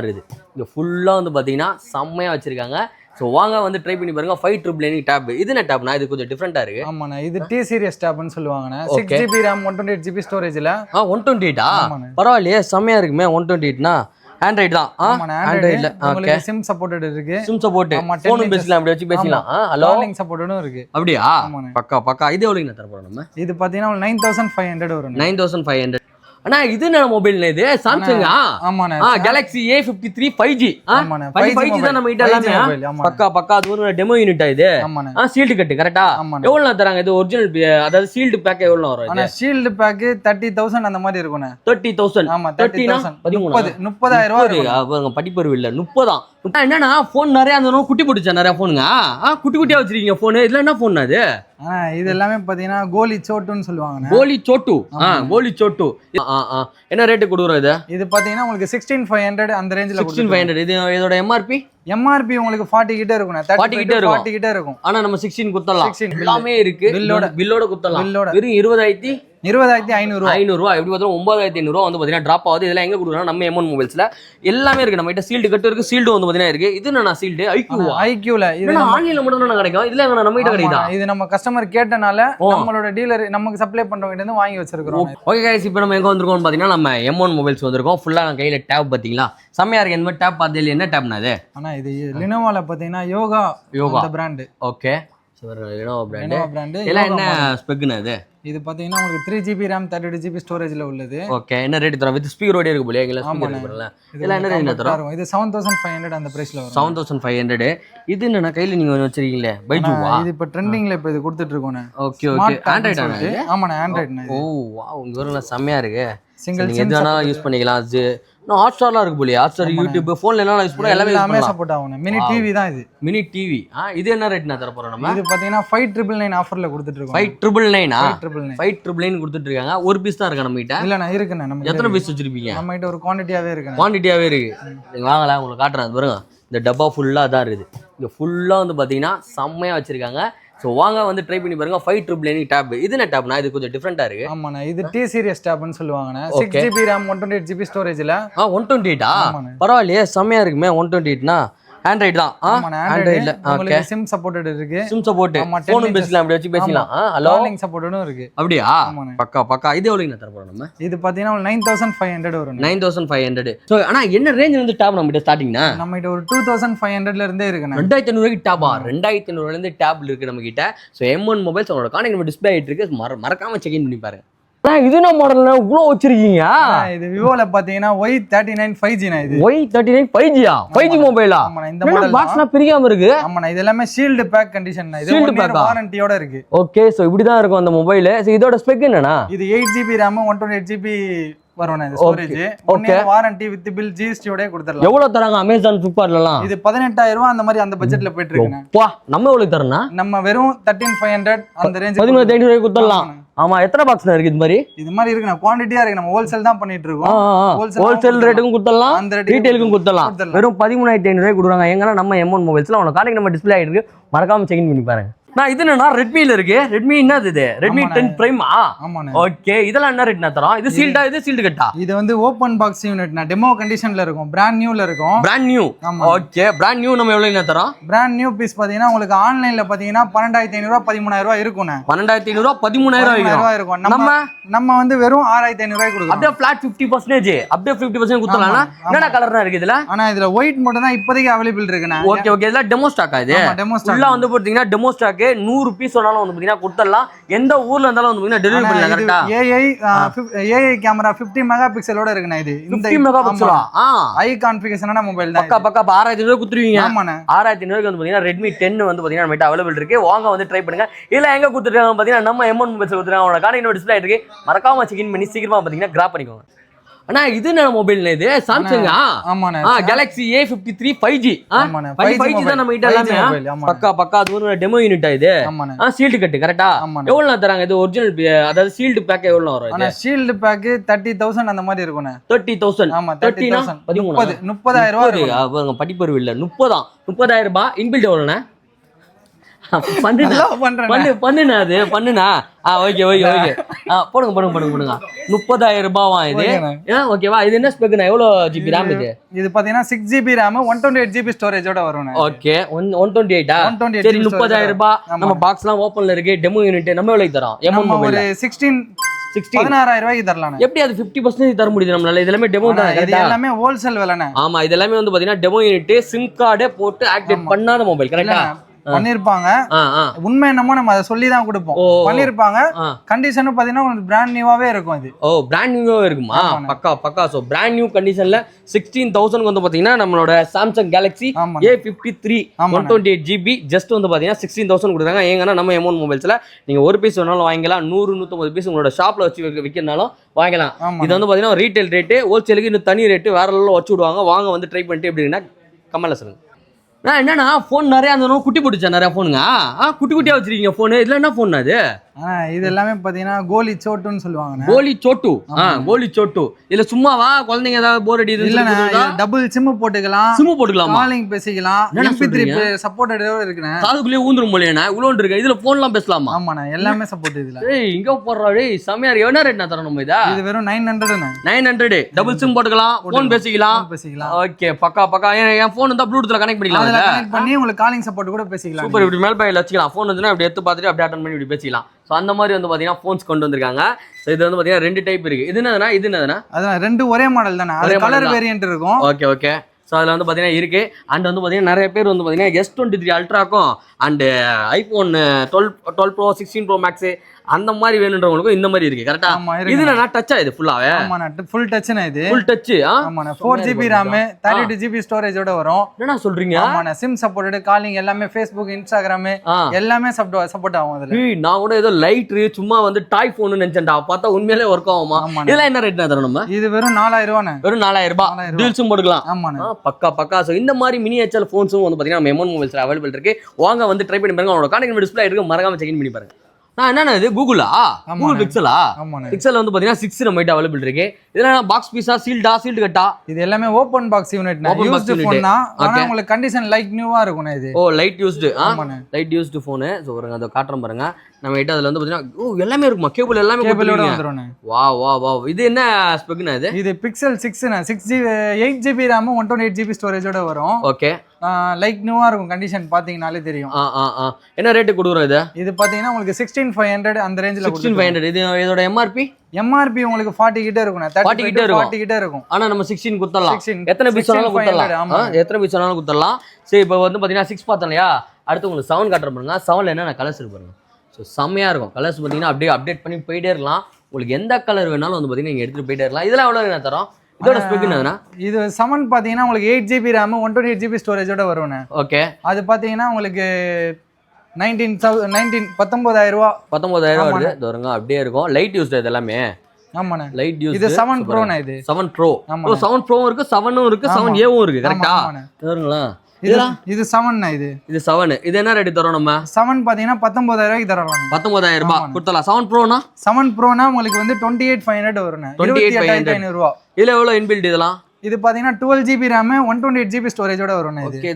இருக்குது. இங்க ஃபுல்லா வந்து பாத்தீங்கன்னா செம்மையா வச்சிருக்காங்க. ஸோ வாங்க வந்து ட்ரை பண்ணி பாருங்க. 599 டேப். இது என்ன டேப்னா? இது கொஞ்சம் டிஃப்ரெண்டா இருக்கு. ஆமாண்ணா, இது டி சீரியஸ் டேப்னு சொல்லுவாங்கண்ணா. 6GB RAM 128GB ஸ்டோரேஜ்ல. 128ஆ? பரவாயில்லையே, செம்மையா இருக்குமே. 128னா ஆண்ட்ராய்டு தான். ஆண்ட்ராய்டுல உங்களுக்கு சிம் சப்போர்ட்டட் இருக்கு. SIM support. ஃபோனும் பேசலாம், அப்படி வச்சு பேசலாம். ஹலோ, காலிங் சப்போர்ட்டடும் இருக்கு. அப்படியா? பக்கா பக்கா. இது எவ்வளவுங்க தர போறோம் நம்ம? இது பாத்தீங்கன்னா 9500 வரும். 9500. அண்ணா இது என்ன மொபைல்? இது சாம்சங். ஆமாண்ணா, Galaxy A53 5G. 5G தான் நம்ம கிட்ட எல்லாமே. பக்கா பக்கா. அது ஒரு டெமோ யூனிட்டா இது? சீல்டு கட் கரெக்டா? எவ்வளவு தராங்க இது? ஒரிஜினல் அதாவது சீல்டு பேக் எவ்வளவு வரும்? ஆனா சீல்டு பேக் 30000 அந்த மாதிரி இருக்கும்ண்ணா. 30000. ஆமா, 30000. 30000 ரூபாய். படிப்பறிவு இல்ல 30. என்னன்னா போன் நிறைய அந்த குட்டி போட்டுச்சா? நிறைய போனுங்க குட்டி குட்டியா வச்சிருக்கீங்க போன். இதுல என்ன போன் அது? இது எல்லாமே பாத்தீங்கன்னா கோலி சோட்டுன்னு சொல்லுவாங்க. கோலி சோட்டு. கோலி சோட்டு. என்ன ரேட்டு கொடுக்குறோம் இது? இது பாத்தீங்கன்னா உங்களுக்கு 16500 அந்த ரேஞ்சில. 16500. இது இதோட எம்ஆர்பி உங்களுக்கு 40 கிட்ட இருக்கும். 40 கிட்ட இருக்கும். ஆனா நம்ம 16 குத்தலாம். எல்லாமே இருக்கு. பில்லோட குத்தலாம். வெறும் 20500 ரூபாய். எப்படி பார்த்தா 9500 ரூபாய் வந்து பாத்தீங்கன்னா டிராப் ஆகுது. இதெல்லாம் எங்க கொடுக்குறாங்க? நம்ம M1 மொபைல்ஸ்ல எல்லாமே இருக்கு. நம்ம கிட்ட சீல்டு கட் இருக்கு. சீல்டு வந்து பாத்தீங்கன்னா இருக்கு. இது என்ன சீல்டு? ஐக்யூல. இது ஆன்லைன்ல மட்டும் தான் கிடைக்கும். இதுல நம்ம கிட்ட கிடைக்குதா? இது நம்ம கஸ்டமர் கேட்டனால நம்மளோட டீலர் நமக்கு சப்ளை பண்றவங்க கிட்ட இருந்து வாங்கி வச்சிருக்கோம். ஓகே गाइस, இப்போ நம்ம எங்க வந்திருக்கோம் பாத்தீங்கன்னா நம்ம M1 மொபைல்ஸ் வந்திருக்கோம். ஃபுல்லா கையில டேப் பாத்தீங்களா? செம்மையா இருக்கு. இந்த டேப் பார்த்தீங்க. என்ன டேப்னா இது? ஆனா இது லினோவால பாத்தீங்கன்னா யோகா அந்த brand. Okay, super. Lenovo brand. எல்லாம் என்ன ஸ்பெக்னா இது? இது பாத்தீங்கன்னா உங்களுக்கு 3GB RAM 32GB ஸ்டோரேஜ்ல உள்ளது. ஓகே, என்ன ரேட் தர? வித் ஸ்பீக்கர் ஓடி இருக்கு போல. எங்க ஸ்பீக்கர் இருக்குல. இதெல்லாம் என்ன ரேட்ல தர? இது 7500 அந்த பிரைஸ்ல வரும். 7500. இது என்ன கையில நீங்க வச்சிருக்கீங்களே? பைஜூவா? இது இப்ப ட்ரெண்டிங்ல இப்ப இது கொடுத்துட்டு இருக்கோனே. Okay okay. ஆண்ட்ராய்ட் ஆனா? ஆமாண்ணா, ஆண்ட்ராய்ட்னா. ஓ வாவ், இங்க வரல. செமையா இருக்கு. சிங்கிள் சிம் எதுனா யூஸ் பண்ணிக்கலாம். அது ஹாட்ஸ்டார்லாம் இருக்கு போல. ஹாட்ஸ்டார், யூடியூப், போன்ல எல்லாம் யூஸ் பண்ணா எல்லாமே சப்போர்ட் ஆகும். மினி டிவி தான் இது. Mini TV. இது என்ன ரேட்னா தர போறோம் நம்ம? இது பாத்தீங்கன்னா 5999 ஆஃபர்ல கொடுத்துட்டு இருக்கோம். 5999. 5999 கொடுத்துட்டு இருக்காங்க. ஒரு பீஸ் தான் இருக்கா நம்ம கிட்ட? இல்லண்ணா, இருக்குண்ணா. நம்ம எத்தனை பீஸ் வச்சிருப்பீங்க? நம்ம கிட்ட ஒரு குவாண்டிட்டியாவே இருக்கு. நீங்க வாங்கலாம், உங்களுக்கு காட்டுறேன் பாருங்க. இந்த டப்பா ஃபுல்லா தான் இருக்குது. இங்க ஃபுல்லா வந்து பாத்தீங்கன்னா செம்மையா வச்சிருக்காங்க. ஸோ வாங்க வந்து ட்ரை பண்ணி பாருங்க. 599 டேப். இது என்ன டேப்னா? இது கொஞ்சம் டிஃப்ரெண்டா இருக்கு. ஆமாண்ணா, இது டி சீரியஸ் டேப்னு சொல்லுவாங்கண்ணா. 6GB RAM 128GB ஸ்டோரேஜ்ல. 128ஆ? பரவாயில்லையே, செம்மையா இருக்குமே. 128னா ஆண்ட்ராய்டு தான். ஆண்ட்ராய்டுல உங்களுக்கு சிம் சப்போர்ட்டட் இருக்கு. SIM support. ஃபோனும் பேசலாம், அப்படி வச்சு பேசலாம். ஹலோ, காலிங் சப்போர்ட்டடும் இருக்கு. அப்படியா? பக்கா பக்கா. இது எவ்வளவுங்க தர போறோம் நம்ம? இது பாத்தீங்கன்னா 9500 வரும். 9500. சோ ஆனா என்ன ரேஞ்ச் வந்து டேப் நம்ம கிட்ட ஸ்டார்டிங்னா? நம்ம கிட்ட ஒரு 2500ல இருந்தே இருக்குண்ணா. 2500 ரூபாய்க்கு டேபா? 2500 ல இருந்து டேப்ல இருக்கு நம்ம கிட்ட. சோ M1 மொபைல்ஸ் உங்களோட கான்டாக்ட் நம்பர் டிஸ்ப்ளே ஆயிட்டு இருக்கு. மறக்காம செக் இன் பண்ணி பாருங்க. இது என்ன மாடல்னா இவ்ளோ வச்சிருக்கீங்க? இது விவோல பாத்தீங்கன்னா Y39 5G னா. இது Y39 5G-ஆ? 5G மொபைலா? ஆமாண்ணா, இந்த மாடல் பாக்ஸ்லாம் பிரியாம இருக்கு. ஆமாண்ணா, இது எல்லாமே ஷீல்ட் பேக் கண்டிஷன். இது 1 இயர் வாரண்டியோட இருக்கு. ஓகே, சோ இப்படி தான் இருக்கும் அந்த மொபைல். சோ இதோட ஸ்பெக் என்னன்னா? இது 8GB RAM 128GB வரும்ண்ணா. இது storage. 1 year warranty with bill GST ஓட கொடுத்துறலாம். எவ்வளவு தராங்க அமேசான் ஃபிளிப்கார்ட்லலாம்? இது 18000 ரூபாய் அந்த மாதிரி அந்த பட்ஜெட்ல போயிட்டு இருக்குண்ணா. பா, நம்ம எவ்வளவு தரனா? நம்ம வெறும் 13500 அந்த ரேஞ்ச். 11500 ரூபாய்க்கு கொடுத்துறலாம். ஆமா, எத்தனை பாக்ஸ்ல இருக்கு இது மாதிரி? இது மாதிரி இருக்குண்ணா, குவாண்டிட்டியா இருக்கு. நம்ம ஹோல்சேல் தான் பண்ணிட்டு இருக்கோம். ஹோல்சேல் ரேட்டுக்கும் கொடுத்துறலாம், ரீட்டைலுக்கும் கொடுத்துறலாம். வெறும் 13500 ரூபாய்க்கு கொடுக்குறாங்க. எங்கன்னா நம்ம M1 மொபைல்ஸ்ல உங்க கான்டாக்ட் நம்பர் டிஸ்ப்ளே ஆயிட்டு இருக்கு. மறக்காம செக் இன் பண்ணி பாருங்க. நான் இது என்னன்னா ரெட்மில இருக்கு. ரெட்மி என்னது இது? ரெட்மி 10 பிரைமா? ஆமாண்ணா. ஓகே, இதெல்லாம் என்ன ரேட்னா தரோம்? இது சீல்டா? இது சீல்டு கட்டா? இது வந்து ஓபன் பாக்ஸ் யூனிட்னா, டெமோ கண்டிஷன்ல இருக்கும். பிராண்ட் நியூல இருக்கும். Brand new. Okay, brand new நம்ம எவ்வளவு தரோம்? பிராண்ட் நியூ பீஸ் பாத்தீங்கன்னா உங்களுக்கு ஆன்லைன்ல பாத்தீங்கன்னா 12500 13000 ரூபாய் இருக்கும்ண்ணா. 12500 13000 இருக்கும். நம்ம வந்து வெறும் 6500 ரூபாய் கொடுக்குறோம். அப்படியே ஃபிளாட் 50%. அப்படியே 50% குத்தலாம்னா என்னடா கலர்னா இருக்கு இதுல? ஆனா இதுல ஒயிட் மட்டும் தான் இப்போதைக்கு அவைலபிள் இருக்குண்ணா. ஓகே ஓகே, இதெல்லாம் டெமோ ஸ்டாக்கா? இது டெமோ ஸ்டாக். உள்ள வந்து பாத்தீங்கன்னா டெமோ ஸ்டாக் 100 பீஸ் சொன்னாலும் வந்து பாத்தீங்கன்னா கொடுத்துடலாம். எந்த ஊர்ல இருந்தாலும் வந்து பாத்தீங்கன்னா டெலிவரி பண்ணலாம். கரெக்ட்டா? AI கேமரா 50 மெகா பிக்சலோட இருக்குண்ணா. இது 50 மெகா பிக்சலா? ஹை கான்ஃபிகரேஷனான மொபைல் தான். பக்கா பக்கா. 6500 ரூபாய் குத்துருவீங்க. ஆமாண்ணா, 6500 ரூபாய்க்கு வந்து பாத்தீங்கன்னா Redmi 10 வந்து பாத்தீங்கன்னா நம்ம கிட்ட அவைலபிள் இருக்கு. வாங்க வந்து ட்ரை பண்ணுங்க. இல்ல எங்க கொடுத்துருக்காங்க பாத்தீங்கன்னா நம்ம M1 மொபைல்ஸ் கொடுத்துருக்காங்க. அவங்களோட கான்டாக்ட் நம்பர் டிஸ்ப்ளே ஆயிட்டு இருக்கு. மறக்காம செக் இன் பண்ணி சீக்கிரமா பாத்தீங்கன்னா கிராப் பண்ணிக்கோங்க. அண்ணா இது என்ன மொபைல்? இது சாம்சங். ஆமாண்ணா, Galaxy A53 5G. 5G தான் நம்ம கிட்ட எல்லாமே. பக்கா பக்கா. அது ஒரு டெமோ யூனிட்டா இது? சீல்டு கட் கரெக்டா? எவ்வளவு தராங்க இது? ஒரிஜினல் அதாவது சீல்டு பேக் எவ்வளவு வரும்? ஆனா ஷீல்ட் பேக் 30000 அந்த மாதிரி இருக்கும்ண்ணா. 30000. ஆமா, 30000 30000 ரூபாய். படிப்பறிவு இல்ல. 30000 ரூபாய். இன்பில்ட் எவ்வளவுண்ணா? பண்ணுண்ணா அது பண்ணுண்ணா. ஓகே போடுங்க 30,000 ரூபாவா இது? ஓகேவா? இது என்ன ஸ்பெக்குண்ணா? எவ்வளவு ஜிபி ரேம் இது? இது பாத்தீங்கன்னா 6GB ரேம் 128GB ஸ்டோரேஜோட வரும். ஓகே 128 சரி 30,000 ரூபாய். நம்ம பாக்ஸ்லாம் ஓபன்ல இருக்கு. டெமோ யூனிட் நம்ம எவ்வளவு தரோம்? ஒரு 16,000 ரூபாய்க்கு தரலாம். எப்படி அது 50% தர முடியுது நம்மளால? இது எல்லாமே டெமோ தான். இது எல்லாமே ஹோல்சேல் விலைனே. ஆமா இது எல்லாமே வந்து பாத்தீங்கன்னா டெமோ யூனிட், சிம் கார்டே போட்டு ஆக்டிவேட் பண்ணாத மொபைல். கரெக்ட்டா பண்ணிருப்பாங்க. உண்மை என்னமோ நம்ம அதை சொல்லி தான் கொடுப்போம். பண்ணிருப்பாங்க. கண்டிஷனும் பாத்தீங்கன்னா உங்களுக்கு பிராண்ட் நியூவாவே இருக்கும். இது பிராண்ட் நியூவாவே இருக்குமா? பக்கா. சோ பிராண்ட் நியூ கண்டிஷன்ல 16,000 வந்து பாத்தீங்கன்னா நம்மளோட Samsung Galaxy A53 128GB just வந்து பாத்தீங்கன்னா 16,000 கொடுக்குறாங்க. ஏங்கன்னா நம்ம M1 மொபைல்ஸ்ல நீங்க ஒரு பீஸ் வேணாலும் வாங்கிக்கலாம், 100-150 பீஸ் உங்களோட ஷாப்ல வச்சு விற்கிறனாலும் வாங்கலாம். இது வந்து பாத்தீங்கன்னா ரீட்டைல் ரேட்டு, ஹோல்சேலுக்கு இன்னும் தனி ரேட்டு வேற லெவல்ல வச்சு விடுவாங்க. வாங்க வந்து ட்ரை பண்ணிட்டு எப்படின்னா கமெண்ட்ல சொல்லுங்க. என்னன்னா போன் நிறைய அந்த குட்டி போட்டுச்சா? நிறைய போனுங்க குட்டியா வச்சிருக்கீங்க போனு. இதுல என்ன போன் அது? இது எல்லாமே பாத்தீங்கன்னா கோலி சோட்டுன்னு சொல்லுவாங்க. கோலி சோட்டு. இதுல சும்மாவா குழந்தைங்க ஏதாவது போர் அடிக்குது? இல்ல டபுள் சிம் போட்டுக்கலாம், காலிங் பேசிக்கலாம், MP3 சப்போர்ட்டடோட இருக்குண்ணே. காதுக்குள்ளே ஊந்துரும் போலயே இவ்வளவு இருக்கு. இதுல போன்லாம் பேசலாமா? ஆமாண்ணே எல்லாமே சப்போர்ட் இதுல. இங்க போடுறா டேய் செமையா இருக்கு. என்ன ரேட் நான் தரணும் நம்ம இத? இது வெறும் 900 டபுள் சிம் போட்டுக்கலாம், போன் பேசிக்கலாம். ஓகே பக்கா. என் போன் இருந்தா ப்ளூடூத்ல கனெக்ட் பண்ணிக்கலாம். அதுல கனெக்ட் பண்ணி உங்களுக்கு காலிங் சப்போர்ட் கூட பேசிக்கலாம். சூப்பர். இப்படி மேல் பையில வச்சுக்கலாம். போன் வந்துனா இப்படி எடுத்து பார்த்துட்டு அப்படியே அட்டெண்ட் பண்ணி இப்படி பேசிக்கலாம். ஸோ அந்த மாதிரி வந்து பார்த்தீங்கன்னா ஃபோன்ஸ் கொண்டு வந்திருக்காங்க. ஸோ இது வந்து பார்த்தீங்கன்னா 2 டைப் இருக்கு. இது என்னதுன்னா அதான் 2 ஒரே மாடல் தானே, அது கலர் வேரியன்ட் இருக்கும். ஓகே. ஸோ அதில் வந்து பார்த்தீங்கன்னா இருக்கு. அண்ட் வந்து பார்த்தீங்கன்னா நிறைய பேர் வந்து பார்த்தீங்கன்னா S23 அல்ட்ராக்கும் and iPhone 12 Pro 16 Pro Max அந்த மாதிரி வேணுன்றவங்களுக்கும் இந்த மாதிரி இருக்கு. கரெக்டா? இதுல நான் டச்சா இது ஃபுல்லாவே? ஆமாண்ணா ஃபுல் டச்னா இது. Full touch. ஆமாண்ணா 4GB RAM 32GB ஸ்டோரேஜோட வரும். என்ன சொல்றீங்க? ஆமாண்ணா சிம் சப்போர்ட்டட், காலிங் எல்லாமே, Facebook Instagram எல்லாமே சப்போர்ட் ஆகும் அதுல. நான் கூட ஏதோ லைட் சும்மா வந்து டாய் போன் நினைச்சேன்டா, பார்த்தா உண்மையிலே ஒர்க் ஆகுமா? இதெல்லாம் என்ன ரேட்னா தரோம் நம்ம? இது வெறும் 4,000 ரூபாய். வெறும் 4,000 ரூபாய். டீல்ஸும் போட்டுக்கலாம். ஆமாண்ணா பக்கா. ஸோ இந்த மாதிரி மினியேச்சர் ஃபோன்ஸும் வந்து பார்த்தீங்கன்னா நம்ம M1 மொபைல்ஸ்ல அவைலபிள் இருக்கு. வாங்க வந்து ட்ரை பண்ணி பாருங்க. உங்களோட கான்டாக்ட் டிஸ்ப்ளே இருக்கு, மறக்காம செக் பண்ணி பாருங்க. என்னன்னா இது கூகுளா? கூகுள் பிக்சலா? பிக்சல் வந்து பாத்தீங்கன்னா 6 நம்ம கிட்ட அவைலபிள் இருக்கு. இதெல்லாம் பாக்ஸ் பீஸா, சீல்டு கட்டா? இது எல்லாமே open box unit. Used phone தான். ஆனா உங்களுக்கு கண்டிஷன் லைட் நியூவா இருக்கும் இது. Light used. Light used phone. So பாருங்க அத காட்றேன் பாருங்க. நம்ம கிட்ட அதுல வந்து பாத்தீங்கன்னா எல்லாமே இருக்குமா? கேபிள் எல்லாமே கேபிளோட வந்துரும். வாவ். இது என்ன ஸ்பெக்னா இது? இது பிக்சல் 6னா 8GB RAM 128GB ஸ்டோரேஜோட வரும். ஓகே. லைட் நியூவா இருக்கும். கண்டிஷன் பாத்தீங்கனாலே தெரியும். என்ன ரேட் கொடுக்குறோம் இது? இது பாத்தீங்கன்னா உங்களுக்கு 16,500 அந்த ரேஞ்சில 16,500. இது இதோட எம்ஆர்பி உங்களுக்கு 40 கிட்ட இருக்கும். 40 கிட்ட இருக்கும். ஆனா நம்ம 16 குத்தறலாம். எத்தனை பீஸ் வேணாலும் குத்தறலாம். எத்தனை பீஸ் வேணாலும் குத்தறலாம். சரி இப்போ வந்து பாத்தீங்கன்னா 6 பார்த்தோம் இல்லையா? அடுத்து உங்களுக்கு 7 காட்ற பாருங்க. 7ல என்னென்ன கலர்ஸ் இருக்கு பாருங்க. ஸோ செம்மையா இருக்கும். கலர்ஸ் பாத்தீங்கன்னா அப்படியே அப்டேட் பண்ணி போயிட்டே இருக்கலாம். உங்களுக்கு எந்த கலர் வேணாலும் வந்து பாத்தீங்கன்னா நீங்க எடுத்துட்டு போயிட்டே இருக்கலாம். இதெல்லாம் எவ்வளவு என்ன தரோம்? இதோட ஸ்பெக் என்னதுன்னா? இது 7 பாத்தீங்கன்னா உங்களுக்கு 8GB RAM 128GB ஸ்டோரேஜோட வரும். ஓகே. அது பாத்தீங்கன்னா உங்களுக்கு 19,000 ரூபாய். 19,000 வருது. தோருங்க அப்படியே இருக்கும். லைட் யூஸ்டு இது எல்லாமே. ஆமாண்ணே லைட் யூஸ். இது 7 Pro னா இது? 7 Pro. 7 Pro இருக்கு, 7ம் இருக்கு, 7Aவும் இருக்கு. கரெக்ட்டா? தோருங்களா? இது 7 னா இது 7. இது என்ன ரேட் தரோம் நம்ம? 7 பாத்தீங்கன்னா 19,000 ரூபாய்க்கு தரலாம். 19,000 ரூபாய் கொடுத்தலாம். 7 Pro னா? 7 Pro னா உங்களுக்கு வந்து 28,500 வரும். 28,500 ரூபாய். இதுல எவ்வளவு இன்பில்ட் இதெல்லாம்? இது பாத்தீங்கன்னா 12GB RAM 128GB ஸ்டோரேஜோட வரும். ஓகே.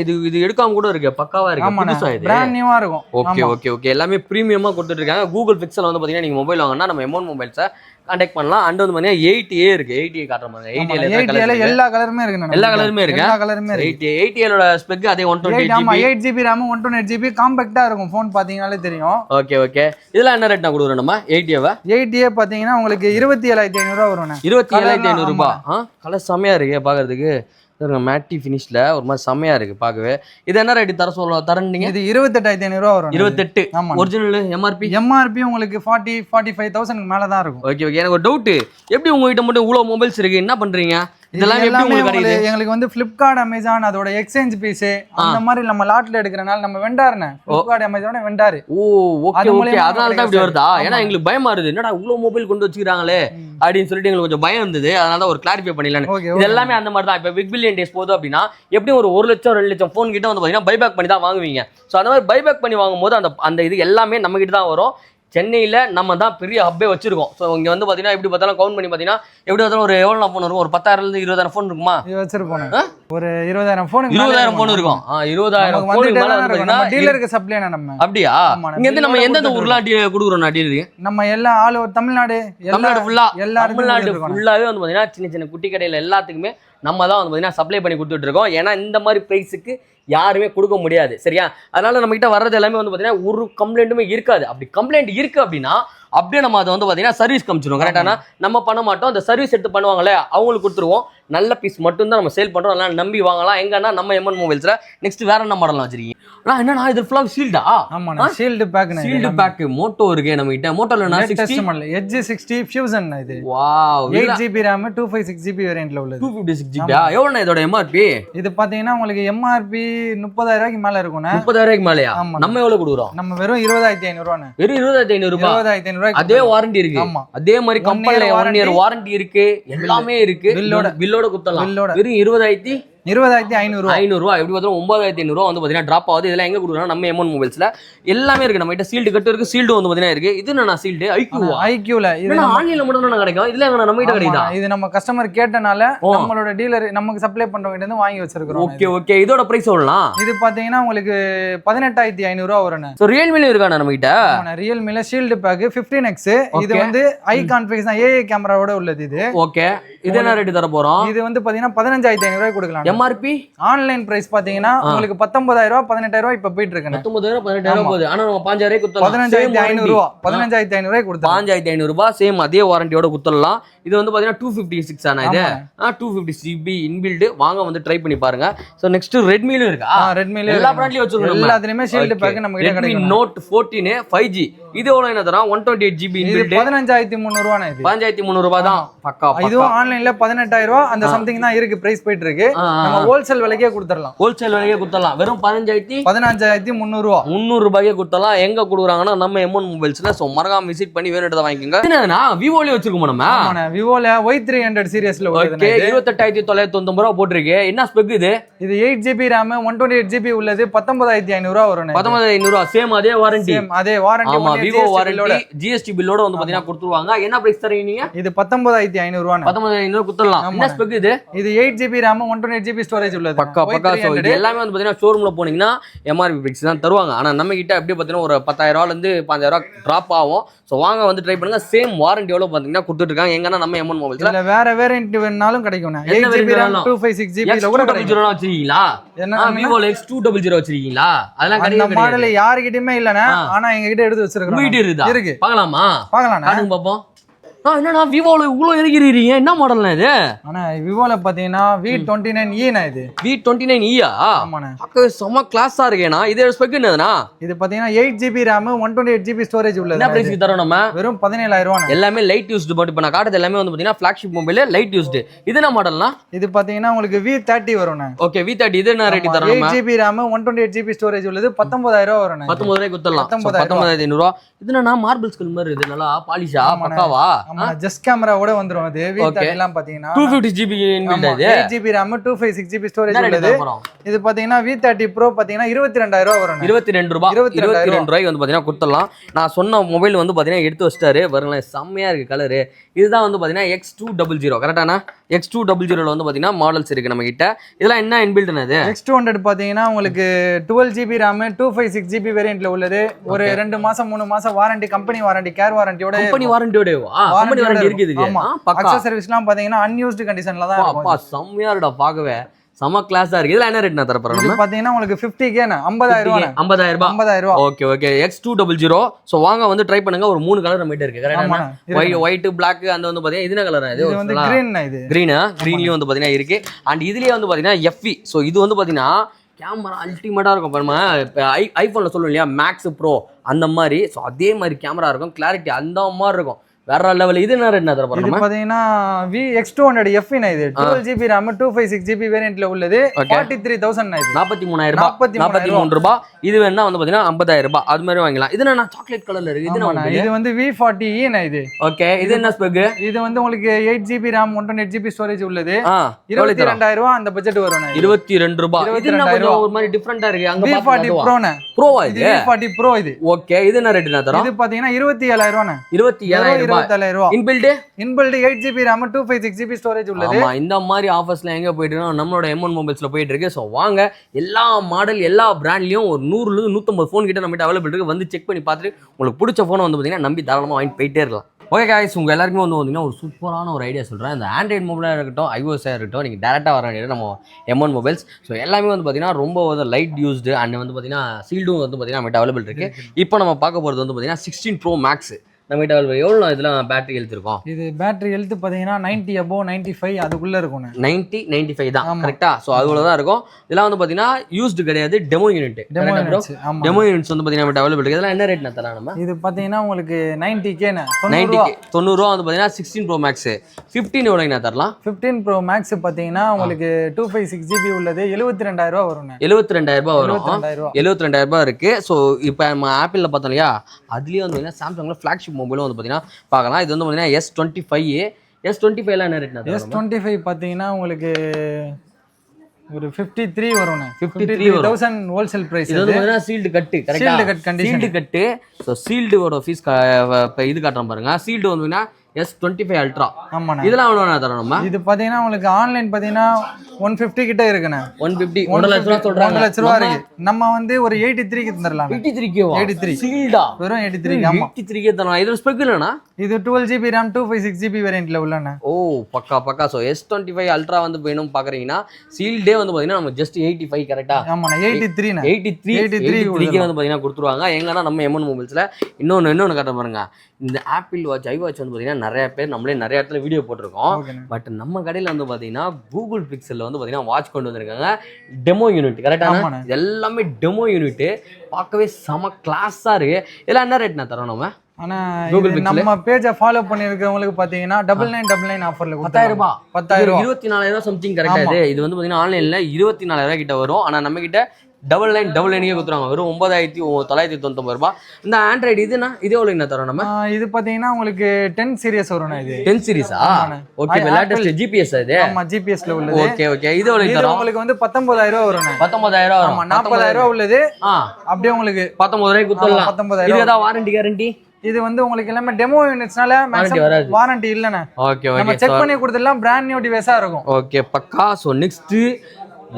இது எடுக்காம கூட இருக்கு. பக்காவா இருக்கு. புதுசா இது. பிராண்ட் நியூவா இருக்கும். ஓகே. எல்லாமே பிரீமியமா கொடுத்துட்டு இருக்காங்க. கூகுள் பிக்சல் வந்து பாத்தீங்கன்னா நீங்க மொபைல் வாங்குனா நம்ம M1 மொபைல்ஸை கான்டாக்ட் பண்ணலாம். அண்ட் வந்து பாத்தீங்கன்னா 8A இருக்கு. 8A காட்ற மாதிரி. 8A எல்லா கலருமே இருக்கு. எல்லா கலருமே இருக்கு. 8A ஓட ஸ்பெக் அதே 128GB. 8GB RAM 128GB காம்பாக்ட்டா இருக்கும். ஃபோன் பாத்தீங்கனாலே தெரியும். ஓகே. இதெல்லாம் என்ன ரேட் நான் கொடுக்குறோம் நம்ம? 8A பாத்தீங்கன்னா உங்களுக்கு 27,500 ரூபாய் வரும். 27,500 ரூபாய். கலர் செமையா இருக்கு பாக்குறதுக்கு. மேட்டி ஃபினிஷ்ல ஒரு மாதிரி செமையா இருக்கு பார்க்கவே. இது என்ன ரேட் தரீங்க? இது 28,500 ரூபாய் வரும். 28. ஒரிஜினல் எம்ஆர்பி உங்களுக்கு 45,000 மேல தான் இருக்கும். ஓகே. எனக்கு ஒரு டவுட், எப்படி உங்ககிட்ட மட்டும் இவ்வளவு மொபைல்ஸ் இருக்கு? என்ன பண்றீங்க? இதெல்லாம் எப்படி உங்களுக்கு கிடைக்குது? எங்களுக்கு வந்து Flipkart, Amazon அதோட எக்ஸ்சேஞ்ச் பீஸ் அந்த மாதிரி நம்ம லாட்ல எடுக்கறனால நம்ம வெண்டார்னே Flipkart, Amazon வெண்டார். ஓகே. அதனால தான் இப்படி வருதா? ஏன்னா எங்களுக்கு பயமா இருந்தது. என்னடா இவ்வளவு மொபைல் கொண்டு வச்சிருக்காங்களே அப்படின்னு சொல்லிட்டு எங்களுக்கு கொஞ்சம் பயம் இருந்தது. அதனால தான் ஒரு கிளாரிஃபை பண்ணிடலான்னு. இது எல்லாமே அந்த மாதிரி தான். இப்போ பிக் பில்லியன் டேஸ் போதும் அப்படின்னா எப்படியும் ஒரு 1 லட்சம் 2 லட்சம் ஃபோன் கிட்ட வந்து பாத்தீங்கன்னா பைபேக் பண்ணி தான் வாங்குவீங்க. ஸோ அந்த மாதிரி பைபேக் பண்ணி வாங்கும்போது அந்த இது எல்லாமே நம்ம கிட்ட தான் வரும். சென்னையில நம்ம தான் பெரிய ஹப்பே வச்சிருக்கோம். ஸோ இங்க வந்து பாத்தீங்கன்னா எப்படி பார்த்தாலும் கவுண்ட் பண்ணி பாத்தீங்கன்னா எப்படி பார்த்தாலும் ஒரு எவ்வளவு ஃபோன் இருக்கும், ஒரு 10,000 to 20,000 ஃபோன் இருக்குமா வச்சிருப்போம். ஒரு 20,000 ஃபோன் 20,000 ஃபோன் இருக்கும். 20,000 ஃபோனுக்கு மேல நம்ம டீலருக்கு சப்ளை நம்ம. அப்படியா? இங்க இருந்து நம்ம எந்தெந்த ஊர்லாம் குடுக்குறோம் டீலருக்கு? நம்ம எல்லா ஆல் ஓவர் தமிழ்நாடு ஃபுல்லா தமிழ்நாடு ஃபுல்லாவே வந்து பாத்தீங்கன்னா சின்ன சின்ன குட்டி கடையில எல்லாத்துக்குமே நம்ம தான் வந்து பாத்தீங்கன்னா சப்ளை பண்ணி கொடுத்துட்டு இருக்கோம். ஏன்னா இந்த மாதிரி பிரைஸுக்கு யாருமே கொடுக்க முடியாது. சரியா? அதனால நம்ம கிட்ட வர்றது எல்லாமே வந்து பாத்தீங்கன்னா ஒரு கம்ப்ளைண்ட்டுமே இருக்காது. அப்படி கம்ப்ளைண்ட் இருக்கு அப்படின்னா அப்படியே நம்ம அதை வந்து பாத்தீங்கன்னா சர்வீஸ் காமிச்சிருவோம். கரெக்டானா நம்ம பண்ண மாட்டோம். அந்த சர்வீஸ் எடுத்து பண்ணுவாங்களே அவங்களுக்கு கொடுத்துருவோம். நல்ல பீஸ் மட்டும் தான் நம்ம சேல் பண்றோம். அதனால நம்பி வாங்கலாம். எங்கன்னா நம்ம எம்என் மொபைல்ஸ்ல நெக்ஸ்ட் வேற என்ன மாடலாம் வச்சிருக்கீங்க? என்னன்னா இது ஃபுல்லா ஷீல்டா? ஆமாண்ணா, shield back. Shield back Moto இருக்கு நம்ம கிட்ட. மோட்டோல Edge 60 ஃபியூஷன் இது. வாவ், 8GB RAM 256GB வேரியன்ட்ல உள்ளது. 256GB. எவ்வளவு இதோட எம்ஆர்பி? இது பாத்தீங்கன்னா உங்களுக்கு எம்ஆர்பி 30,000 ரூபாய்க்கு மேல இருக்கும்னா. 30,000 ரூபாய்க்கு மேலயா? நம்ம எவ்வளவு கொடுக்குறோம்? நம்ம வெறும் 20,500 ரூபாய். வெறும் 20,500 ரூபாய். 20,500 ரூபாய். அதே வாரண்டி இருக்கு. அதே மாதிரி கம்பெனில 1 இயர் வாரண்டி இருக்கு. எல்லாமே இருக்கு. பில்லோட குத்தலாம். வெறும் 20,500 ரூபாய். எப்படி பார்த்தா 9,500 ரூபாய் வந்து பாத்தீங்கன்னா டிராப் ஆகுது. இதெல்லாம் எங்க கொடுக்குறோம்? நம்ம எம்என் மொபைல்ஸ்ல எல்லாமே இருக்கு. நம்ம கிட்ட சீல்டு கட்டு இருக்கு. சீல்டு வந்து பாத்தீங்கன்னா இருக்கு. இது என்ன சீல்டு? ஐக்யூல இது ஆன்லைன்ல மட்டும் தான் கிடைக்கும். இதுல எங்க நம்ம கிட்ட கிடைக்குதா? இது நம்ம கஸ்டமர் கேட்டனால நம்மளோட டீலர் நமக்கு சப்ளை பண்றவங்க கிட்ட இருந்து வாங்கி வச்சிருக்கோம். ஓகே. இதோட பிரைஸ் எவ்வளவு? இது பாத்தீங்கன்னா உங்களுக்கு 18,500 ரூபாய் வரும். சோ ரியல்மில இருக்கானே நம்ம கிட்ட? ரியல்மில ஷீல்டு பேக் 15X. இது வந்து ஐ கான்ஃபிகரேஷன் AI கேமராவோட உள்ளது இது. ஓகே. இது என்ன ரேட் தர போறோம்? இது வந்து பாத்தீங்கன்னா 15,500 ரூபாய் கொடுக்கலாம். எம்ஆர்பி ஆன்லைன் பிரைஸ் பாத்தீங்கன்னா உங்களுக்கு 19,000 ரூபாய் 18,000 ரூபாய் இப்ப போயிட்டு இருக்கு. 19,000 18,000 போகுது. ஆனா நம்ம 5,000 குத்தலாம். 15,500 ரூபாய் 15,500 ரூபாய் கொடுத்தா 5,500 ரூபாய் சேம் அதே வாரண்டியோட குத்தலாம். இது வந்து பாத்தீங்கன்னா 256 ஆனா இது 250GB இன்பில்ட். வாங்க வந்து ட்ரை பண்ணி பாருங்க. சோ நெக்ஸ்ட் ரெட்மில இருக்கா? ரெட்மில எல்லா பிராண்ட்லயும் வச்சிருக்கோம். எல்லாத்துலயுமே ஷீல்ட் பேக் நம்ம கிட்ட கிடைக்கும். Redmi Note 14 5G. இது எவ்வளவு என்ன தரா? 128GB inbuilt. 15,300 ரூபாய். இது 15,300 ரூபாய் தான். பக்கா. இதுவும் ஆன்லைன்ல 18,000 ரூபாய் அந்த சம்திங் தான் இருக்கு. பிரைஸ் போயிட்டு இருக்கு. நம்ம ஹோல்சேல் விலைக்கே கொடுத்துறலாம். ஹோல்சேல் விலைக்கே கொடுத்துறலாம். வெறும் 15,300 ரூபாய். 300 ரூபாய்க்கே கொடுத்துறலாம். எங்க கொடுக்குறாங்கன்னா நம்ம எம்என் மொபைல்ஸ்ல. சோ மறக்காம விசிட் பண்ணி வேணும்ன்றத வாங்கிக்கோங்க. என்னன்னா விவோலயே வச்சிருக்கோம் நம்ம. ஆமாண்ணா, விவோல Y300 சீரிஸ்ல உள்ளது. ஓகே. 28,990 ரூபாய் போட்டுருக்கு. என்ன ஸ்பெக் இது? இது 8GB RAM 128GB உள்ளது. 19,500 ரூபாய் வரும். 19,500 ரூபாய் சேம் அதே வாரண்டி. அதே வாரண்டி. ஆமா, விவோ வாரண்டி GST பில்லோட வந்து பாத்தீங்கன்னா கொடுத்துருவாங்க. என்ன பிரைஸ் தரீங்க நீங்க? இது 19,500 ரூபாய். 19,500 குத்தலாம். என்ன ஸ்பெக் இது? இது 8GB RAM 128GB ஸ்டோரேஜ் உள்ளது. பக்கா. சோ இது எல்லாமே வந்து பாத்தீங்கன்னா ஷோரூம்ல போனீங்கன்னா எம்ஆர்பி பிரைஸ் தான் தருவாங்க. ஆனா நம்ம கிட்ட அப்படியே பாத்தீங்கன்னா ஒரு 10,000 ரூபாயில இருந்து 5,000 ரூபாய் டிராப் ஆகும். சோ வாங்க வந்து ட்ரை பண்ணுங்க. சேம் வாரண்டியோட பாத்தீங்கன்னா கொடுத்துட்டு இருக்காங்க. எங்கன்னா நம்ம எம்என் மொபைல்ஸ்ல இல்ல வேற வேரியன்ட் வேணாலும் கிடைக்கும். 8GB RAM 256GB ல கூட X200 வச்சிருக்கீங்களா? என்ன விவோல X200 வச்சிருக்கீங்களா? அதெல்லாம் கிடையாது. அந்த மாடல் யார்கிட்டயுமே இல்லனா. ஆனா எங்க கிட்ட எடுத்து வச்சிருக்கோம். வீட்டு இருக்குதா? இருக்கு. பார்க்கலாமா? பார்க்கலாம்ண்ணா. காட்டுங்க பாப்போம். என்னடா விவோல இவ்ளோ இறக்கிறீங்க? என்ன மாடல்னா இது? ஆனா விவோல பாத்தீங்கன்னா V29e னா இது. V29e ஆ? ஆமாண்ணா. அக்க செம கிளாஸா இருக்கேனா. இது ஸ்பெக் என்னதுனா? இது பாத்தீங்கன்னா 8GB RAM 128GB ஸ்டோரேஜ் உள்ளது. என்ன பிரைஸ்க்கு தரோம் நம்ம? வெறும் 17,000 ரூபாய். எல்லாமே லைட் யூஸ்டு மட்டும். இப்ப நான் காட்டுறது எல்லாமே வந்து பாத்தீங்கன்னா ஃபிளாக்ஷிப் மொபைல் லைட் யூஸ்டு. இது என்ன மாடல்னா? இது பாத்தீங்கன்னா உங்களுக்கு V30 வரும்ண்ணா. ஓகே, V30 இது என்ன ரேட் தரோம் நம்ம? 8GB RAM 128GB ஸ்டோரேஜ் உள்ளது. 19,000 ரூபாய் வரும்ண்ணா. 19,000 ரூபாய் குத்தலாம். 19,500 ரூபாய். இது என்னன்னா மார்பிள் ஸ்கில் மாதிரி இது. நல்லா பாலிஷா பக்காவா? ஆமா, ஜஸ்ட் கேமரா ஓட வந்துரும். அது V30 எல்லாம் பாத்தீங்கன்னா 250GB இன்பில்ட் இது. 8GB RAM 256GB ஸ்டோரேஜ் உள்ளது. இது பாத்தீங்கன்னா V30 Pro பாத்தீங்கன்னா 22,000 ரூபாய் வரும். 22 ரூபாய்க்கு வந்து பாத்தீங்கன்னா கொடுத்துடலாம். நான் சொன்ன மொபைல் வந்து பாத்தீங்கன்னா எடுத்து வச்சிட்டாரு. வரல செம்மையா இருக்கு கலரு. இதுதான் வந்து பாத்தீங்கன்னா X200 கரெக்டானா? X200 வந்து பாத்தீங்கன்னா மாடல்ஸ் இருக்கு நம்ம கிட்ட. இதெல்லாம் என்ன இன்பில்ட்னா இது? X200 பாத்தீங்கன்னா உங்களுக்கு 12GB RAM 256GB வேரியன்ட்ல உள்ளது. ஒரு 2 மாசம் 3 மாசம் வாரண்டி, கம்பெனி வாரண்டி, கேர் வாரண்டியோட. கம்பெனி வாரண்டி இருக்குது. அக்சஸரீஸ்லாம் பாத்தீங்கன்னா அன்யூஸ்டு கண்டிஷன்ல தான் இருக்கும். அப்பா செம்மையா இருக்குடா பார்க்கவே. செம கிளாஸா இருக்கு. இதெல்லாம் என்ன ரேட் நான் தர போறேன்? இது பாத்தீங்கன்னா உங்களுக்கு 50K 50,000 ரூபாய். 50,000 ரூபாய். ஓகே. X200. சோ வாங்க வந்து ட்ரை பண்ணுங்க. ஒரு 3 கலர் நம்ம கிட்ட இருக்கு. கரெக்ட்டா? ஒயிட், Black அந்த வந்து பாத்தீங்கன்னா இது என்ன கலரா? இது வந்து கிரீன். இது கிரீன்லயும் வந்து பாத்தீங்கன்னா இருக்கு. அண்ட் இதுலயே வந்து பாத்தீங்கன்னா FE. சோ இது வந்து பாத்தீங்கன்னா கேமரா அல்டிமேட்டா இருக்கும். பாருங்க, ஐபோன்ல சொல்லுவோம் இல்லையா மேக்ஸ் ப்ரோ அந்த மாதிரி. ஸோ அதே மாதிரி கேமரா இருக்கும். கிளாரிட்டி அந்த மாதிரி இருக்கும். வேற லெவல். இது என்ன ரேட்னா தர போறோம்? இது பாத்தீங்கன்னா VX200F இது 12GB RAM 256GB வேரியன்ட்ல உள்ளது. 43000 இது 43000 ரூபாய். இது வேணா வந்து பாத்தீங்கன்னா 50000 ரூபாய் அது மாதிரி வாங்கலாம். இது என்ன சாக்லேட் கலர்ல இருக்கு? இது வந்து V40E இது. ஓகே, இது என்ன ஸ்பெக்? இது வந்து உங்களுக்கு 8GB RAM 128GB ஸ்டோரேஜ் உள்ளது. 22000 ரூபாய் அந்த பட்ஜெட் வரும். 22 ரூபாய். இது என்ன கொஞ்சம் ஒரு மாதிரி டிஃபரண்டா இருக்கு. அங்க V40 Pro இது V40 Pro இது. ஓகே, இது என்ன ரேட்னா தரோம்? இது பாத்தீங்கன்னா 27000 ரூபாய். 27000 ரூபாய். Inbuilt 8GB RAM 256GB storage உள்ளது. ஆமா, இந்த மாதிரி ஆஃபர்ஸ்ல எங்க போயிட்டு இருக்கோம்? நம்மளோட M1 மொபைல்ஸ்ல போயிட்டு இருக்கு. சோ வாங்க, எல்லா மாடல் எல்லா பிராண்ட்லயும் ஒரு 100 ல இருந்து 150 ஃபோன் கிட்ட நம்ம அவைலபிள் இருக்கு. வந்து செக் பண்ணி பார்த்துட்டு உங்களுக்கு பிடிச்ச ஃபோனை வந்து பாத்தீங்கன்னா நம்பி தாராளமா வாங்கிட்டு போயிட்டே இருக்கலாம். ஓகே गाइस, உங்க எல்லாருக்குமே வந்து பாத்தீங்கன்னா ஒரு சூப்பரான ஒரு ஐடியா சொல்றேன். இந்த ஆண்ட்ராய்ட் மொபைலாக இருக்கட்டும், iOS இருக்கட்டும், நீங்க டேரக்டா வர வேண்டியது நம்ம M1 மொபைல்ஸ். ஸோ எல்லாமே வந்து பாத்தீங்கன்னா ரொம்ப வந்து லைட் யூஸ்டு அண்ட் வந்து பாத்தீங்கன்னா சீல்டும் வந்து பாத்தீங்கன்னா நம்ம அவைலபிள் இருக்கு. இப்போ நம்ம பார்க்க போறது வந்து பாத்தீங்கன்னா 16 Pro Max நம்ம கிட்ட எவ்வளோ இதெல்லாம் பேட்டரி ஹெல்த் இருக்கும்? இது பேட்டரி ஹெல்த் பார்த்தீங்கன்னா 90 above 95 அதுக்குள்ள இருக்கும். 90 95 தான் கரெக்டா? ஸோ அதுக்குள்ள தான் இருக்கும். இதெல்லாம் வந்து பார்த்தீங்கன்னா யூஸ்டு கிடையாது, டெமோ யூனிட். டெமோ யூனிட்ஸ் வந்து பார்த்தீங்கன்னா நம்ம அவைலபிள் இருக்கு. இதெல்லாம் என்ன ரேட்னா தரலாம் நம்ம? இது பார்த்தீங்கன்னா உங்களுக்கு 90K 90 ரூபா வந்து பார்த்தீங்கன்னா 16 Pro Max. 15 எவ்வளோங்கண்ணா தரலாம்? 15 Pro Max பார்த்தீங்கன்னா உங்களுக்கு 256GB உள்ளது 72000 ரூபா வரும். 72000 ரூபா வரும். 72000 ரூபா இருக்கு. ஸோ இப்போ நம்ம ஆப்பிளில் பார்த்தோம் இல்லையா, அதுலேயே வந்து பார்த்தீங்கன்னா சாம்சங்கில் ஃப்ளாக்ஷிப் மொபைலும் வந்து பார்த்தீங்கன்னா பார்க்கலாம். இது வந்து பார்த்தீங்கன்னா S25 எல்லாம் என்ன ரேட்னா? S25 பார்த்தீங்கன்னா உங்களுக்கு ஒரு 53 வரும். 53000 ஹோல்சேல் பிரைஸ். இது வந்து பார்த்தீங்கன்னா சீல்டு கட்டு, கரெக்ட்டா? Sealed cut condition. சீல்டு கட்டு. ஸோ சீல்டோட ஃபீஸ் இது காட்டுறோம் பாருங்க. சீல்டு வந்து S25 Ultra. ஆமாண்ணா. இதெல்லாம் எவ்வளோ தரோம் நம்ம? இது பார்த்தீங்கன்னா உங்களுக்கு ஆன்லைன் பார்த்தீங்கன்னா 150 கிட்ட இருக்குண்ணே. 150 1 லட்ச ரூபா சொல்றாங்க. 1 லட்ச ரூபா இருக்கு. நம்ம வந்து ஒரு 83க்கு தரலாம். 83க்கு 83 சீல்டா வெறும் 83. ஆமா, 83க்கு தரலாம். இது ஸ்பெக் இல்லனா? இது 12GB RAM 256GB வேரியன்ட்ல உள்ளன. ஓ பக்கா. ஸோ S25 Ultra வந்து வேணும் பார்க்குறீங்கன்னா சீல்டே வந்து பார்த்தீங்கன்னா நம்ம ஜஸ்ட் 85 கரெக்டா? ஆமாண்ணா, 83க்கு வந்து பார்த்தீங்கன்னா கொடுத்துருவாங்க. எங்கன்னா நம்ம M1 மொபைல்ஸில் இன்னொன்று காட்ட பாருங்க. இந்த ஆப்பிள் வாட்ச் iWatch வந்து பார்த்தீங்கன்னா நிறைய பேர் நம்மளே நிறைய இடத்துல வீடியோ போட்டிருக்கோம். பட் நம்ம கடையில் வந்து பார்த்தீங்கன்னா கூகுள் பிக்சலில் வந்து பார்த்தீங்கன்னா வாட்ச் கொண்டு வந்திருக்காங்க. டெமோ யூனிட் கரெக்டாக? எல்லாமே டெமோ யூனிட் பார்க்கவே செம கிளாஸாக இருக்கு. இதெல்லாம் என்ன ரேட்னா தரோம் நம்ம? ஆனா நம்ம பேஜை ஃபாலோ பண்ணிருக்கவங்களுக்கு பாத்தீங்கன்னா 9999 ஆஃபர்ல 10000 ரூபாய் 24000 சம்திங் கரெக்டா? இது வந்து பாத்தீங்கன்னா ஆன்லைன்ல 24000 கிட்ட வரும். ஆனா நம்ம கிட்ட 9999 கொடுத்துருவாங்க. வெறும் 9999 ரூபாய். இந்த ஆண்ட்ராய்டு இதுனா இது எவ்வளவு என்ன தரோம் நம்ம? இது பாத்தீங்கன்னா உங்களுக்கு 10 சீரிஸ் வரும். இது 10 சீரிஸா? ஓகே, லேட்டஸ்ட் GPS இது. ஆமா, GPS ல உள்ளது. ஓகே. இது எவ்வளவு தரோம்? உங்களுக்கு வந்து 19000 ரூபாய் வரும். 19000 வரும். ஆமா, 40000 ரூபாய் உள்ளது. அப்படியே உங்களுக்கு 19000 கொடுத்துடலாம். 19000. இது ஏதாவது வாரண்டி கேரண்டி? இது வந்து உங்களுக்கு எல்லாமே டெமோ யூனிட்ஸ்னால மேக்ஸிமம் வாரண்டி இல்லனே. ஓகே. நம்ம செக் பண்ணி கொடுத்துடலாம். பிராண்ட் நியூ டிவைஸா இருக்கும். ஓகே பக்கா. சோ நெக்ஸ்ட்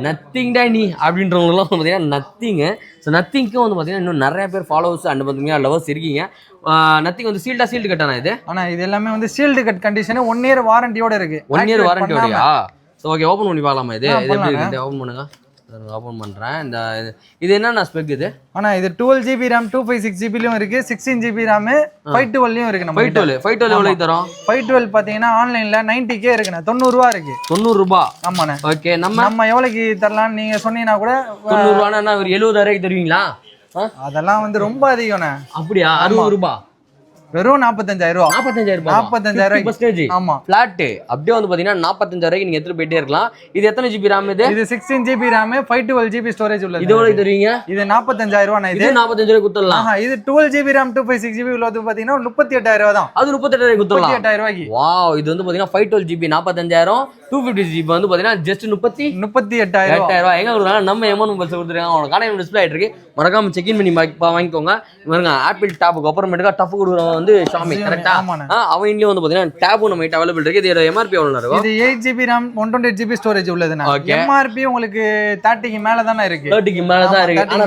நத்திங் டா நீ அப்படின்றவங்களாம் வந்து பார்த்தீங்கன்னா நத்திங்கு. ஸோ நத்திங்க்கும் வந்து பார்த்தீங்கன்னா இன்னும் நிறைய பேர் ஃபாலோவர்ஸ் அண்ட் பார்த்தீங்கன்னா லவர்ஸ் இருக்கீங்க. நத்திங் வந்து சீல்டு கட்டானா இது? ஆனால் இது எல்லாமே வந்து சீல்டு கட் கண்டிஷன் 1 இயர் வாரண்டியோட இருக்கு. 1 இயர் வாரண்டியோடயா? ஸோ ஓகே, ஓப்பன் பண்ணி பார்க்கலாமா? இது எப்படி இருக்கு? ஓப்பன் பண்ணுங்க. ஓப்பன் பண்றேன். இது என்னன்னா ஸ்பெக் இது? ஆனா இது 12GB RAM 256GB லயும் இருக்கு, 16GB RAM 512 லயும் இருக்கு. நம்ம 512 எவ்வளவு தரோம்? 512 பாத்தீங்கன்னா ஆன்லைன்ல 90K இருக்குண்ணே. 90 ரூபாய் இருக்கு. 90 ரூபாய்? ஆமாண்ணே. ஓகே, நம்ம எவ்வளவுக்கு தரலாம் நீங்க சொன்னீங்கன்னா கூட 90 ரூபாய்னா ஒரு 70000 தருவீங்களா? அதெல்லாம் வந்து ரொம்ப அதிகம்ண்ணே. அப்படியா? 60 ரூபாய் வெறும் 45000 ரூபாய். 45000 பர்சன்டேஜ். ஆமா, ஃபிளாட். அப்படியே வந்து பாத்தீங்கன்னா 45000 நீங்க எடுத்து போயிட்டே இருக்கலாம். இது எத்தனை GB RAM இது? இது 16GB RAM 512GB ஸ்டோரேஜ் உள்ளது. இது எவ்வளவு தருவீங்க? இது 45000 ரூபாய். இது 45000 கொடுத்துடலாம். இது 12GB RAM 256GB உள்ளது பாத்தீங்கன்னா 38000 ரூபாய் தான். அது 38000 கொடுத்துடலாம். 38000 ரூபாய்க்கு. வாவ், இது வந்து பாத்தீங்கன்னா 512GB 45000, 256GB வந்து பாத்தீங்கன்னா ஜஸ்ட் 38000 ரூபாய். எங்க கொடுக்குறாங்க? நம்ம M1 மொபைல்ஸ் கொடுத்துருக்காங்க. உங்க கடை டிஸ்ப்ளே ஆயிட்டு இருக்கு. மறக்காம செக் இன் பண்ணி வாங்கிக்கோங்க. பாருங்க, ஆப்பிள் டாப்புக்கு அப்புறமேட்டுக்கா டஃப் கொடுக்குறவங்க வந்து ஷாமி கரெக்ட்டா? அவன்லயே வந்து பாத்தீங்கன்னா டேப் நம்ம கிட்ட அவைலபிள் இருக்கு. இதோட MRP எவ்வளவு இருக்கும்? இது 8GB RAM 128GB storage உள்ளதுனா. MRP உங்களுக்கு 30க்கு மேல தான இருக்கு. 30க்கு மேல தான் இருக்கு. ஆனா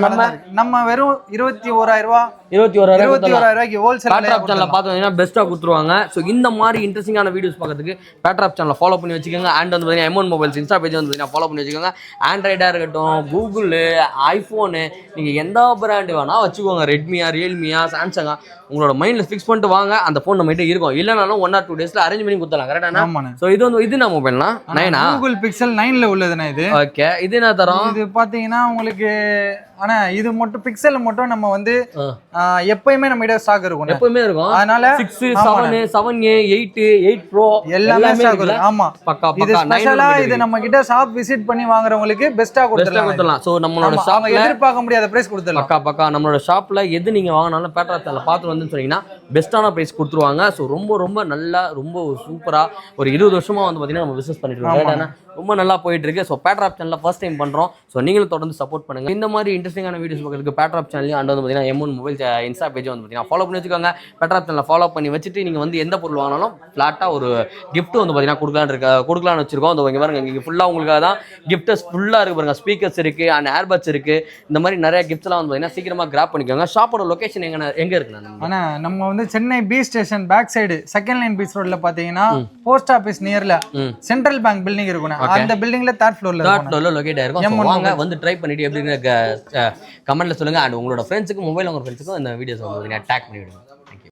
நம்ம வெறும் 21000 ரூபாய்க்கு ஹோல்சேல் பேட்ராப் சேனல்ல பாத்தீங்கன்னா பெஸ்டா கொடுத்துருவாங்க. சோ இந்த மாதிரி இன்ட்ரெஸ்டிங்கான வீடியோஸ் பார்க்கிறதுக்கு பேட்ராப் சேனலை ஃபாலோ பண்ணி வச்சுக்கோங்க. அண்ட் வந்து பாத்தீங்கன்னா M1 மொபைல்ஸ் இன்ஸ்டா பேஜ் வந்து பாத்தீங்கன்னா ஃபாலோ பண்ணி வச்சுக்கோங்க. ஆண்ட்ராய்டா இருக்கட்டும், கூகுள், ஐபோன், நீங்க எந்த பிராண்ட் வேணா வச்சுக்கோங்க. ரெட்மியா, ரியல்மியா, சாம்சங்கா, உங்களோட மைண்ட்ல ஃபிக்ஸ் பண்ணிட்டு வாங்க. அந்த போன் நம்ம கிட்ட இருக்கும். இல்லனாலும் 1 or 2 டேஸ்ல அரேஞ்ச் பண்ணி கொடுத்தலாம். கரெக்டானா? சோ இது நம்ம மொபைல்னா 9 கூகுள் பிக்சல் 9ல உள்ளதுனா இது. ஓகே, இது என்ன தரோம்? இது பாத்தீங்கன்னா உங்களுக்கு ஆனா இது மட்டும் பிக்சல் மட்டும் நம்ம வந்து எப்பயுமே நம்ம கிட்ட ஸ்டாக் இருக்கும், எப்பவுமே இருக்கும். அதனால 6 7 7A 8 8 Pro எல்லாமே ஸ்டாக் இருக்கு. ஆமா, பக்கா இது பக்கா ஸ்பெஷலா இது நம்ம கிட்ட ஷாப் விசிட் பண்ணி வாங்குறவங்களுக்கு பெஸ்டா கொடுத்துடலாம். சோ நம்மளோட ஷாப்ல எதிர்பார்க்க முடியாத பிரைஸ் கொடுத்துடலாம். பக்கா பக்கா நம்மளோட ஷாப்ல எது நீங்க வாங்கினாலும் பேட்ராப்ல பார்த்து வந்து சொன்னீங்கன்னா பெஸ்ட்டான பிரைஸ் கொடுத்துருவாங்க. ஸோ ரொம்ப ரொம்ப நல்லா ரொம்ப சூப்பரா ஒரு 20 வருஷமா வந்து பாத்தீங்கன்னா நம்ம பிசினஸ் பண்ணிட்டு இருக்கோம். ரொம்ப நல்லா போயிட்டு இருக்கு. ஸோ பேட்ராப் சேனல்ல ஃபர்ஸ்ட் டைம் பண்றோம். ஸோ நீங்களும் தொடர்ந்து சப்போர்ட் பண்ணுங்க. இந்த மாதிரி இன்ட்ரெஸ்டிங்கான வீடியோஸ் பார்க்கறதுக்கு பேட்ராப் சேனலையும் அண்ட் வந்து பாத்தீங்கன்னா M1 மொபைல் இன்ஸ்டா பேஜ் வந்து பாத்தீங்கன்னா ஃபாலோ பண்ணி வச்சுக்கோங்க. பேட்ராப் சேனலை ஃபாலோ பண்ணி வச்சுட்டு நீங்க வந்து எந்த பொருள் வாங்கினாலும் ஃபிளாட்டா ஒரு கிஃப்ட் வந்து பாத்தீங்கன்னா கொடுக்கலாம்னு வச்சிருக்கோம். அந்த இங்க பாருங்க, இங்க ஃபுல்லா உங்களுக்காக தான் கிஃப்ட்ஸ் ஃபுல்லா இருக்கு பாருங்க. ஸ்பீக்கர்ஸ் இருக்கு அண்ட் ஏர்பட்ஸ் இருக்கு. இந்த மாதிரி நிறைய கிஃப்ட்ஸ் எல்லாம் வந்து பாத்தீங்கன்னா சீக்கிரமா கிராப் பண்ணிக்கோங்க. ஷாப்போட லொகேஷன் எங்க இருக்கு? ஆனா நம்ம வந்து Chennai B station back side second line beach ரோட்ல பாத்தீங்கன்னா போஸ்ட் ஆபீஸ் நியர்ல சென்ட்ரல் பேங்க் பில்டிங் இருக்கும். அந்த பில்டிங்ல தேர்ட் ஃப்ளோர்ல லொகேட் ஆயிருக்கும். வாங்க வந்து ட்ரை பண்ணிட்டு எப்படி கமெண்ட்ல சொல்லுங்க. அண்ட் உங்களோட ஃப்ரெண்ட்ஸுக்கு மொபைல் உங்க ஃப்ரெண்ட்ஸுக்கும் இந்த வீடியோஸ் வந்து டேக் பண்ணி விடுங்க.